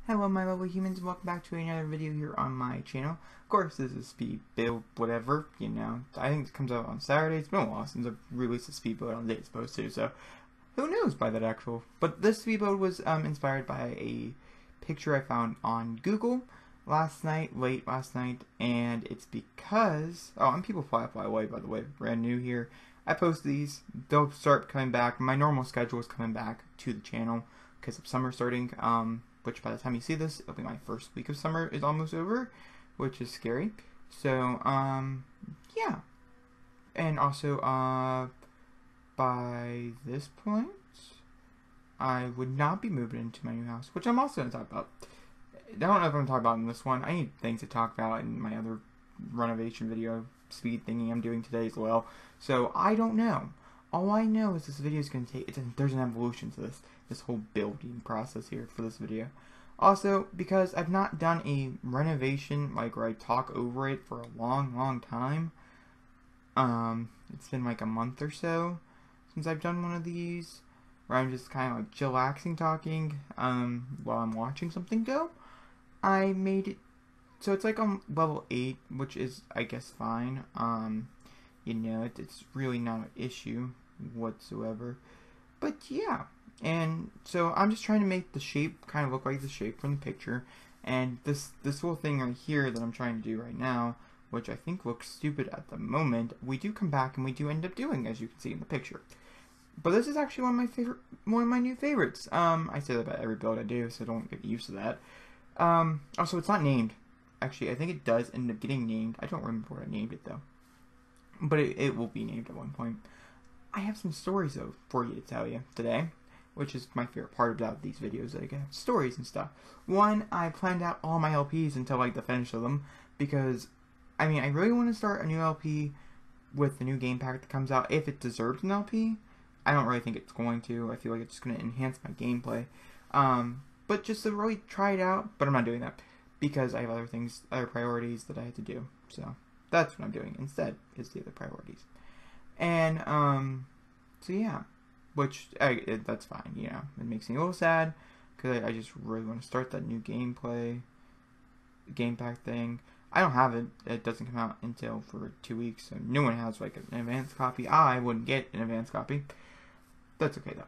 Hello my lovely humans, and welcome back to another video here on my channel. Of course, this is speed build, whatever, you know. I think it comes out on Saturday. It's been a while since I've released a speed build on the day it's supposed to, so who knows by that actual. But this speed build was inspired by a picture I found on Google late last night, and it's because, I'm PeopleFlyFlyAway, by the way, brand new here. I post these, they'll start coming back. My normal schedule is coming back to the channel because of summer starting, which by the time you see this, it'll be my first week of summer is almost over, which is scary. So, yeah. And also, by this point, I would not be moving into my new house, which I'm also going to talk about. I don't know if I'm going to talk about in this one. I need things to talk about in my other renovation video speed thingy I'm doing today as well. So, I don't know. All I know is this video is going to take, there's an evolution to this whole building process here for this video. Also, because I've not done a renovation, like, where I talk over it for a long time. It's been like a month or so since I've done one of these, where I'm just kind of like chillaxing talking, while I'm watching something go. I made it, so it's like on level 8, which is, I guess, fine. You know, it's really not an issue whatsoever. But yeah, and so I'm just trying to make the shape kind of look like the shape from the picture. And this whole thing right here that I'm trying to do right now, which I think looks stupid at the moment, we do come back and we do end up doing, as you can see in the picture. But this is actually one of my new favorites. I say that about every build I do, so don't get used to that. Also, it's not named. Actually, I think it does end up getting named. I don't remember what I named it though. But it will be named at one point. I have some stories though for you to tell you today, which is my favorite part about these videos, that I can have stories and stuff. One, I planned out all my LPs until like the finish of them, because I mean, I really want to start a new LP with the new game pack that comes out if it deserves an LP. I don't really think it's going to. I feel like it's just going to enhance my gameplay. But just to really try it out, but I'm not doing that because I have other priorities that I have to do. So that's what I'm doing instead, is the other priorities. And, so yeah, which, that's fine, you know, it makes me a little sad, because I just really want to start that new game pack thing. I don't have it, it doesn't come out until for 2 weeks, so no one has, like, an advanced copy. I wouldn't get an advanced copy. That's okay, though.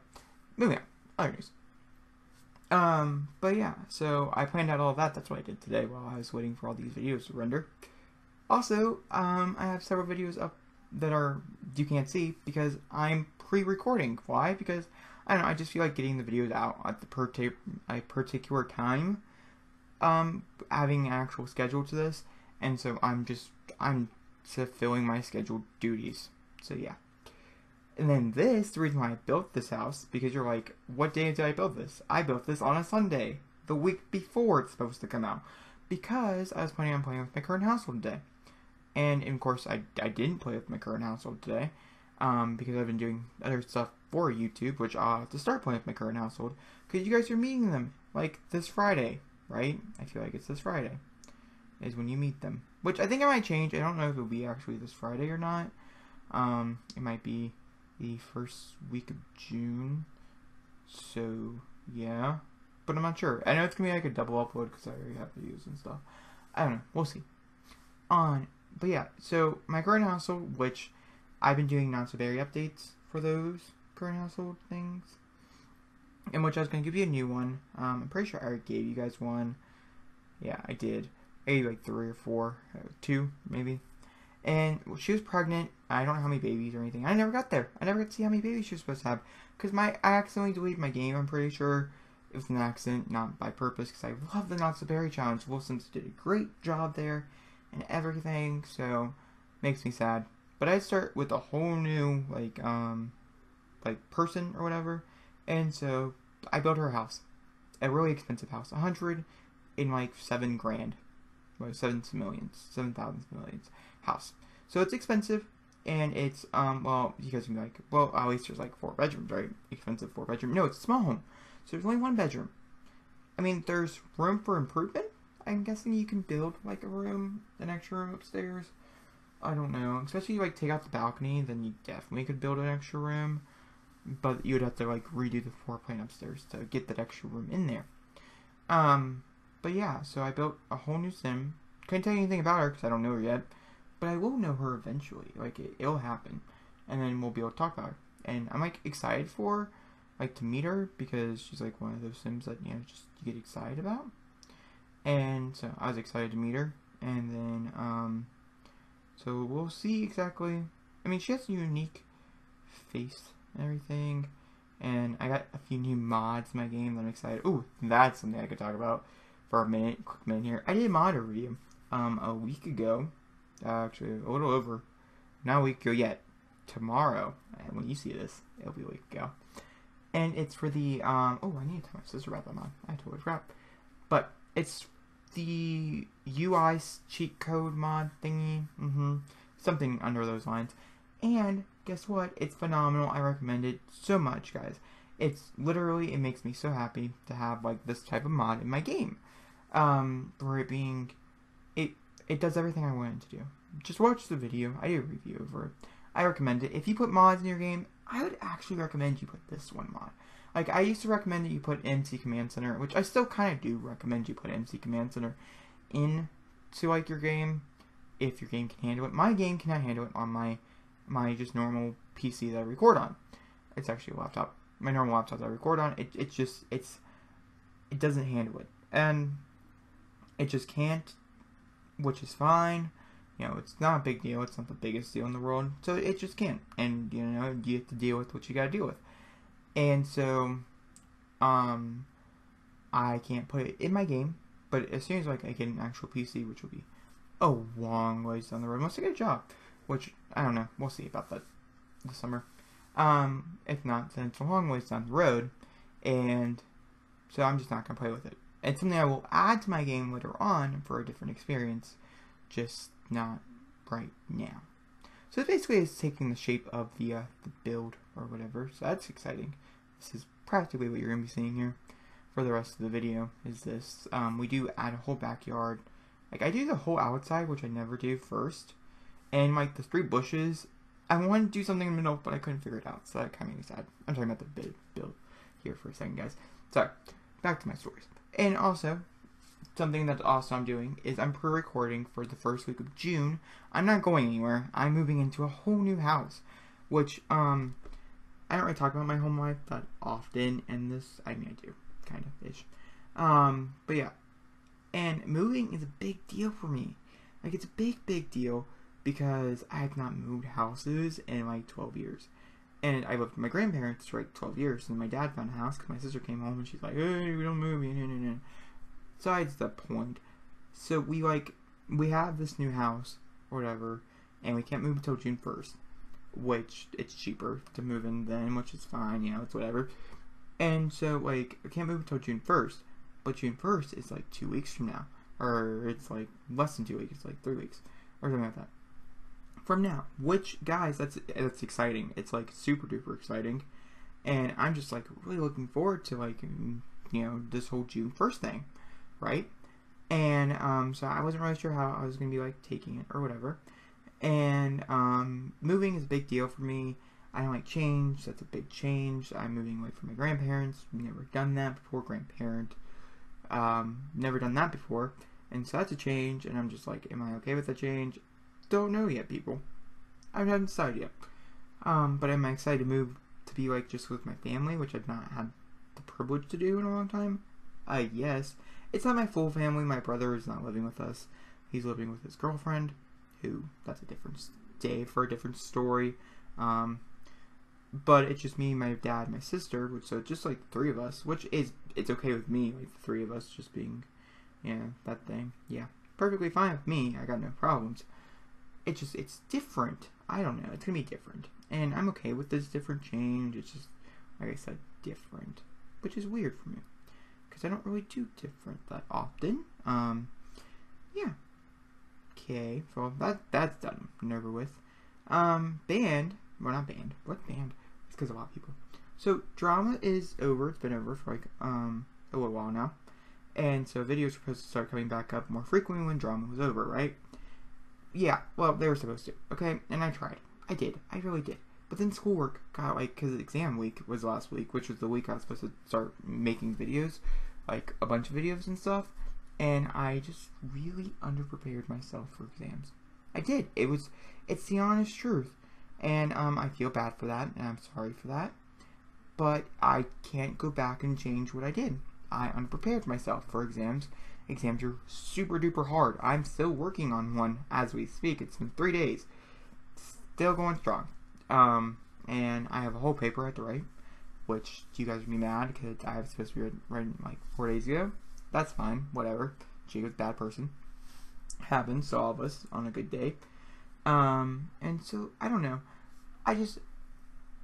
Moving on, other news. But yeah, so I planned out all of that. That's what I did today while I was waiting for all these videos to render. Also, I have several videos up that you can't see because I'm pre-recording. Why? Because I don't know, I just feel like getting the videos out at the particular time, having an actual schedule to this, and so I'm fulfilling my scheduled duties. So yeah. And then the reason why I built this house, because you're like, what day did I build this? I built this on a Sunday, the week before it's supposed to come out, because I was planning on playing with my current household today. And of course, I didn't play with my current household today, because I've been doing other stuff for YouTube, which I'll have to start playing with my current household, because you guys are meeting them, like, this Friday, right? I feel like it's this Friday, is when you meet them. Which I think I might change. I don't know if it'll be actually this Friday or not. It might be the first week of June, so, yeah. But I'm not sure. I know it's going to be like a double upload, because I already have videos and stuff. I don't know. We'll see. But yeah, so my current household, which I've been doing not so very updates for those current household things, in which I was going to give you a new one. I'm pretty sure I already gave you guys one. Yeah, I did. I gave like 3 or 4, 2 maybe. And she was pregnant. I don't know how many babies or anything. I never got there. I never got to see how many babies she was supposed to have, because I accidentally deleted my game. I'm pretty sure it was an accident, not by purpose, because I love the Not So Berry Challenge. Wilson's did a great job there and everything, so makes me sad. But I start with a whole new like person or whatever, and so I built her a house, a really expensive house, 100 in like 7 grand, well, 7 millions, 7,000 millions house. So it's expensive, and it's well, you guys can be like, well, at least there's like 4 bedrooms, right? Expensive 4 bedroom. No, it's a small home, so there's only 1 bedroom. I mean, there's room for improvement. I'm guessing you can build like a room, an extra room upstairs. I don't know. Especially like take out the balcony, then you definitely could build an extra room. But you would have to like redo the floor plan upstairs to get that extra room in there. But yeah, so I built a whole new sim. Couldn't tell you anything about her because I don't know her yet. But I will know her eventually. Like, it'll happen. And then we'll be able to talk about her. And I'm, like, excited for her, like, to meet her because she's, like, one of those sims that, you know, just you get excited about. And so I was excited to meet her. And then, so we'll see exactly. I mean, she has a unique face and everything. And I got a few new mods in my game that I'm excited. Ooh, that's something I could talk about for a minute, quick minute here. I did a mod review a week ago. Actually, a little over. Not a week ago yet. Tomorrow. And when you see this, it'll be a week ago. And it's for the, oh, I need to tell my sister about that mod. I totally forgot. But it's the UI cheat code mod thingy. Something under those lines. And guess what? It's phenomenal. I recommend it so much, guys. It's literally, it makes me so happy to have like this type of mod in my game. For it being, it does everything I want it to do. Just watch the video. I did a review over it. I recommend it. If you put mods in your game, I would actually recommend you put this one mod. Like, I used to recommend that you put MC Command Center, which I still kind of do recommend you put MC Command Center into, like, your game, if your game can handle it. My game cannot handle it on my just normal PC that I record on. It's actually a laptop. My normal laptop that I record on, it doesn't handle it. And it just can't, which is fine. You know, it's not a big deal. It's not the biggest deal in the world. So it just can't. And, you know, you have to deal with what you gotta deal with. And so, I can't put it in my game. But as soon as, like, I get an actual PC, which will be a long ways down the road, unless I get a job. Which, I don't know. We'll see about that this summer. If not, then it's a long ways down the road. And so I'm just not gonna play with it. It's something I will add to my game later on for a different experience. Just not right now. So basically it's taking the shape of the build or whatever. So that's exciting. This is practically what you're going to be seeing here for the rest of the video is this. We do add a whole backyard. Like I do the whole outside, which I never do first. And like the 3 bushes, I wanted to do something in the middle, but I couldn't figure it out. So that kind of made me sad. I'm talking about the build here for a second, guys. So back to my stories. And also, something that's awesome I'm doing is I'm pre-recording for the first week of June. I'm not going anywhere. I'm moving into a whole new house, which I don't really talk about my home life that often in this. I mean, I do, kind of ish. But yeah, and moving is a big deal for me. Like it's a big deal because I have not moved houses in like 12 years. And I lived with my grandparents for like 12 years, and my dad found a house because my sister came home and she's like, "Hey, we don't move." Besides the point, so we have this new house or whatever, and we can't move until June 1st, which it's cheaper to move in then, which is fine, you know, it's whatever. And so like I can't move until June 1st, but June 1st is like 2 weeks from now, or it's like less than 2 weeks, it's like 3 weeks or something like that from now. Which guys, that's exciting. It's like super duper exciting, and I'm just like really looking forward to like you know this whole June 1st thing. Right? And, so I wasn't really sure how I was going to be, like, taking it or whatever. And, moving is a big deal for me. I don't like change. That's a big change. I'm moving away from my grandparents. Never done that before. Grandparent. Never done that before. And so that's a change. And I'm just like, am I okay with the change? Don't know yet, people. I haven't decided yet. But am I excited to move to be, like, just with my family, which I've not had the privilege to do in a long time? Yes. It's not my full family. My brother is not living with us. He's living with his girlfriend, who, that's a different day for a different story. But it's just me, my dad, my sister, which, so it's just like 3 of us, which is, it's okay with me, like the 3 of us just being, yeah, that thing. Yeah, perfectly fine with me. I got no problems. It's just, it's different. I don't know. It's going to be different. And I'm okay with this different change. It's just, like I said, different, which is weird for me. Because I don't really do different that often. Yeah. Okay, so that's done and over with. Band. Well, not band. What band? It's because a lot of people. So, drama is over. It's been over for like, a little while now. And so, videos were supposed to start coming back up more frequently when drama was over, right? Yeah, well, they were supposed to. Okay, and I tried. I did. I really did. But then schoolwork got, like, because exam week was last week, which was the week I was supposed to start making videos, like, a bunch of videos and stuff. and I just really underprepared myself for exams. I did. It's the honest truth, and I feel bad for that, and I'm sorry for that. But I can't go back and change what I did. I underprepared myself for exams. Exams are super duper hard. I'm still working on one as we speak. It's been 3 days. Still going strong. And I have a whole paper I have to write, which you guys would be mad because I was supposed to be writing like 4 days ago. That's fine. Whatever. She was a bad person. Happens to all of us on a good day. And so, I don't know.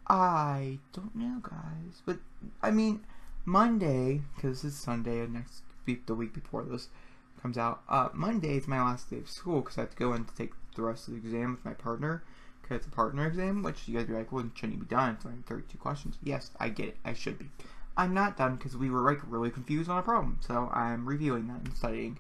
I don't know, guys. But, I mean, Monday, because this is Sunday, and next week, the week before this comes out, Monday is my last day of school, because I have to go in to take the rest of the exam with my partner, because it's a partner exam, which you guys be like, well, shouldn't you be done? It's only 32 questions. Yes, I get it. I should be. I'm not done, because we were, like, really confused on a problem, so I'm reviewing that and studying.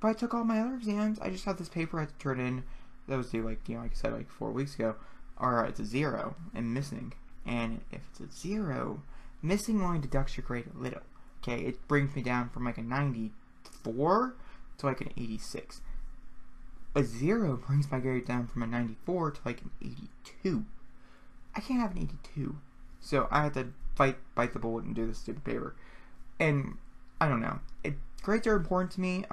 But I took all my other exams. I just have this paper I have to turn in that was due, like, like I said, like 4 weeks ago. Or it's a 0 and missing. And if it's a 0, missing only deducts your grade a little. Okay, it brings me down from like a 94 to like an 86. A 0 brings my grade down from a 94 to like an 82. I can't have an 82. So I had to bite the bullet and do this stupid paper. And I don't know. Grades are important to me.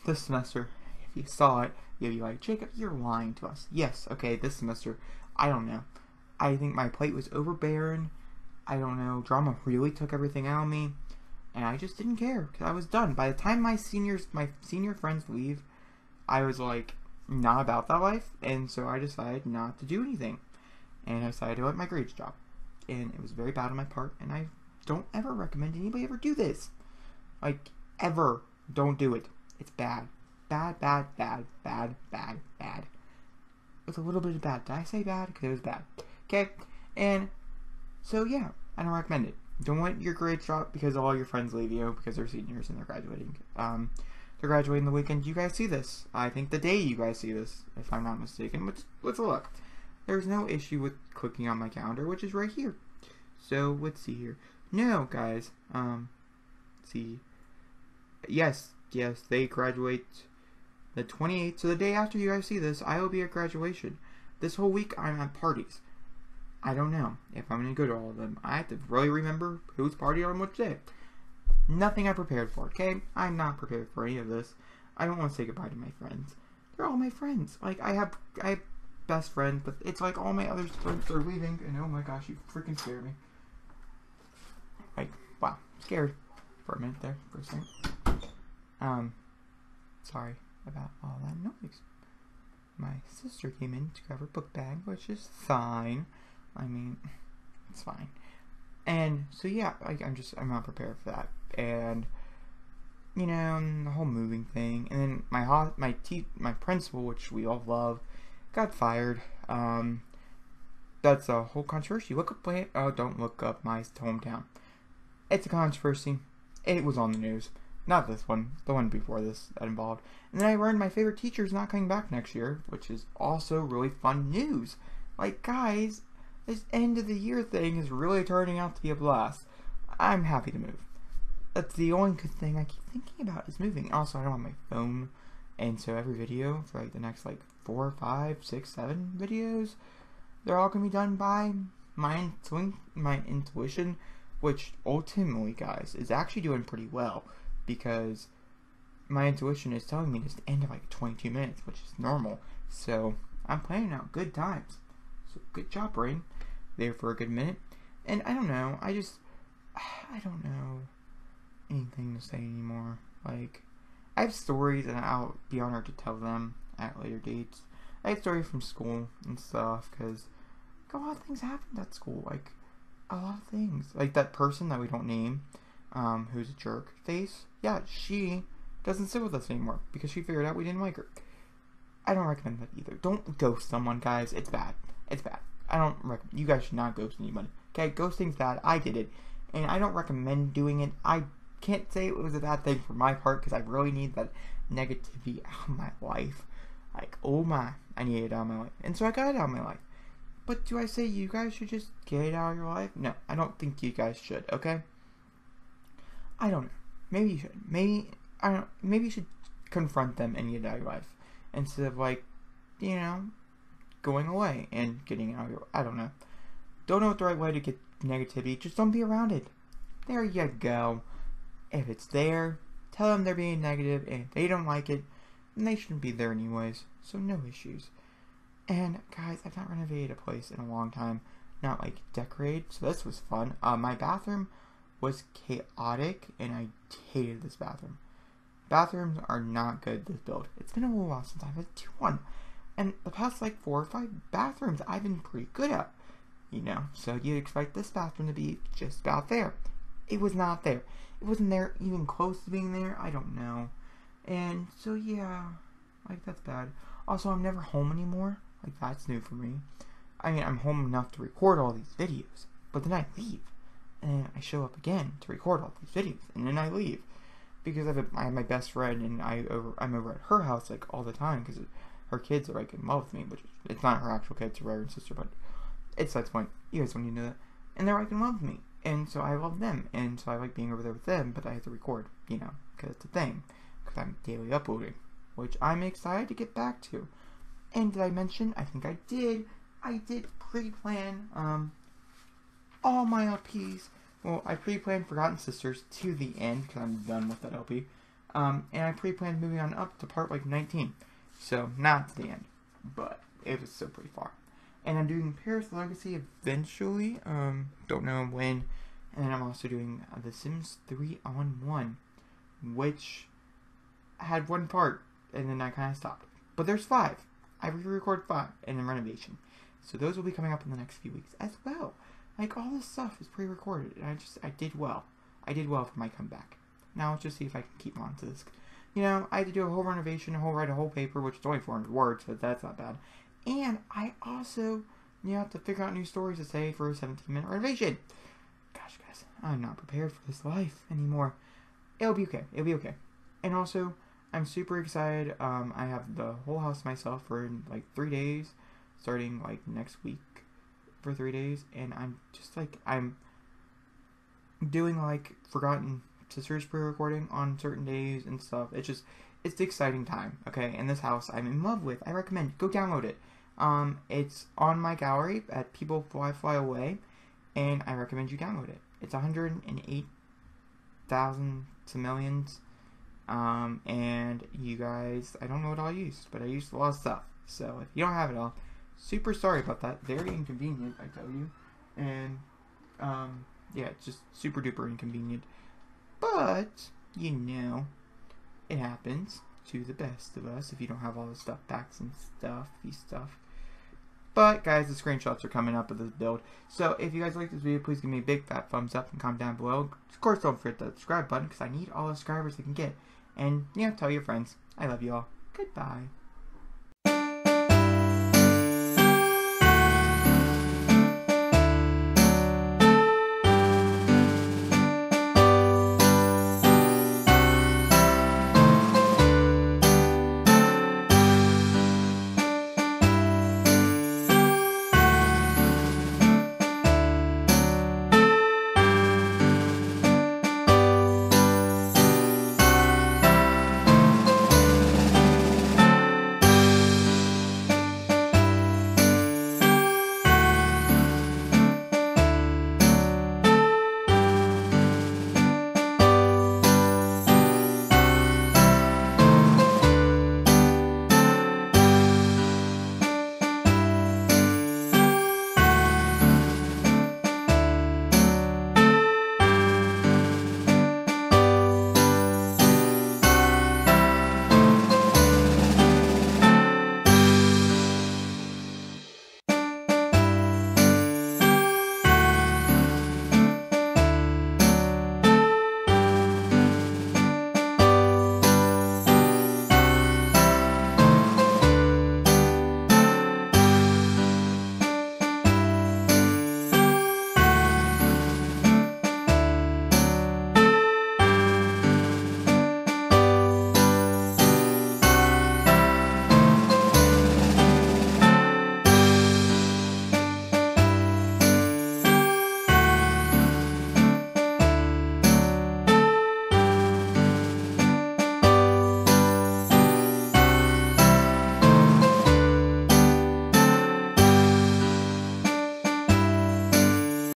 This semester, if you saw it, you'd be like, Jacob, you're lying to us. Yes, okay, this semester, I don't know. I think my plate was overbearing. I don't know. Drama really took everything out of me. And I just didn't care, because I was done. By the time my senior friends leave, I was like, not about that life. And so I decided not to do anything. And I decided to let my grades drop. And it was very bad on my part. And I don't ever recommend anybody ever do this. Like, ever. Don't do it. It's bad. Bad, bad, bad, bad, bad, bad. With a little bit of bad. Did I say bad? Because it was bad. Okay? And so, yeah. I don't recommend it. Don't let your grades drop because all your friends leave you because they're seniors and they're graduating. They're graduating the weekend. You guys see this. I think the day you guys see this, if I'm not mistaken. Let's look. There's no issue with clicking on my calendar, which is right here. So, let's see here. No, guys. See. Yes, they graduate the 28th. So the day after you guys see this, I will be at graduation. This whole week, I'm at parties. I don't know if I'm going to go to all of them. I have to really remember who's partying on which day. Nothing I prepared for, okay? I'm not prepared for any of this. I don't want to say goodbye to my friends. They're all my friends. Like, I have best friends, but it's like all my other friends are leaving, and oh my gosh, you freaking scared me. Like, wow, scared for a minute there, for a second. Sorry about all that noise. My sister came in to grab her book bag, which is fine. I mean, it's fine. And so yeah, I'm not prepared for that. And you know, the whole moving thing, and then my principal, which we all love, got fired. That's a whole controversy. Don't look up my hometown. It's a controversy. It was on the news. Not this one, the one before this that involved. And then I learned my favorite teacher's not coming back next year, which is also really fun news. Like, guys, this end of the year thing is really turning out to be a blast. I'm happy to move. That's the only good thing I keep thinking about is moving. Also, I don't have my phone, and so every video for like the next like 4, 5, 6, 7 videos, they're all gonna be done by my intuition, which ultimately, guys, is actually doing pretty well. Because my intuition is telling me just to end in like 22 minutes, which is normal. So I'm planning out good times. So good job, brain. There for a good minute. And I don't know. I don't know anything to say anymore. Like, I have stories and I'll be honored to tell them at later dates. I have stories from school and stuff because like, a lot of things happened at school. Like, a lot of things. Like that person that we don't name. Who's a jerk face. Yeah, she doesn't sit with us anymore because she figured out we didn't like her. I don't recommend that either. Don't ghost someone, guys. It's bad. It's bad. I don't recommend. You guys should not ghost anybody. Okay, ghosting's bad. I did it, and I don't recommend doing it. I can't say it was a bad thing for my part because I really need that negativity out of my life. Like, oh my, I need it out of my life, and so I got it out of my life. But do I say you guys should just get it out of your life? No, I don't think you guys should. Okay. I don't know. maybe you should. Maybe, I don't know, maybe you should confront them in your daily life. Instead of, like, you know, going away and getting out of your, I don't know. Don't know what the right way to get negativity. Just don't be around it. There you go. If it's there, tell them they're being negative, and if they don't like it, then they shouldn't be there anyways. So no issues. And guys, I've not renovated a place in a long time. Not like decorated, so this was fun. My bathroom was chaotic, and I hated this bathroom. Bathrooms are not good this build. It's been a little while since I've had one. And the past like 4 or 5 bathrooms I've been pretty good at. You know, so you'd expect this bathroom to be just about there. It was not there. It wasn't there even close to being there. I don't know. And so yeah, like that's bad. Also, I'm never home anymore. Like that's new for me. I mean, I'm home enough to record all these videos, but then I leave. And I show up again to record all these videos, and then I leave. Because I have my best friend, and I'm over at her house like all the time, because her kids are like in love with me, which it's not her actual kids, her brother and sister, but it's that's point. You guys don't need to know that. And they're like in love with me, and so I love them, and so I like being over there with them, but I have to record, you know, because it's a thing, because I'm daily uploading, which I'm excited to get back to. And did I mention? I think I did. I did pre-plan all my LPs. Well, I pre-planned Forgotten Sisters to the end, because I'm done with that LP. And I pre-planned moving on up to part like 19. So, not to the end. But, it was still pretty far. And I'm doing Paris Legacy eventually. Don't know when. And I'm also doing The Sims 3-on-1. Which had 1 part. And then I kind of stopped. But there's 5. I re-recorded 5. And then renovation. So those will be coming up in the next few weeks as well. Like, all this stuff is pre-recorded, and I did well. I did well for my comeback. Now, let's just see if I can keep on to this. You know, I had to do a whole renovation, write a whole paper, which is only 400 words, but that's not bad. And I also, you know, have to figure out new stories to say for a 17-minute renovation. Gosh, guys, I'm not prepared for this life anymore. It'll be okay. It'll be okay. And also, I'm super excited. I have the whole house to myself for, like, 3 days, starting, like, next week. For 3 days, and I'm just like, I'm doing like Forgotten Sisters pre-recording on certain days and stuff. It's the exciting time, okay? And this house I'm in love with. I recommend, go download it. It's on my gallery at PeopleFlyFlyAway, and I recommend you download it. It's 108,000 to millions, and you guys, I don't know what all I used, but I used a lot of stuff. So if you don't have it all, super sorry about that. Very inconvenient, I tell you. And, yeah, it's just super duper inconvenient. But, you know, it happens to the best of us if you don't have all the stuff packs and stuff. But, guys, the screenshots are coming up of this build. So, if you guys like this video, please give me a big fat thumbs up and comment down below. Of course, don't forget the subscribe button because I need all the subscribers I can get. And, yeah, tell your friends. I love you all. Goodbye.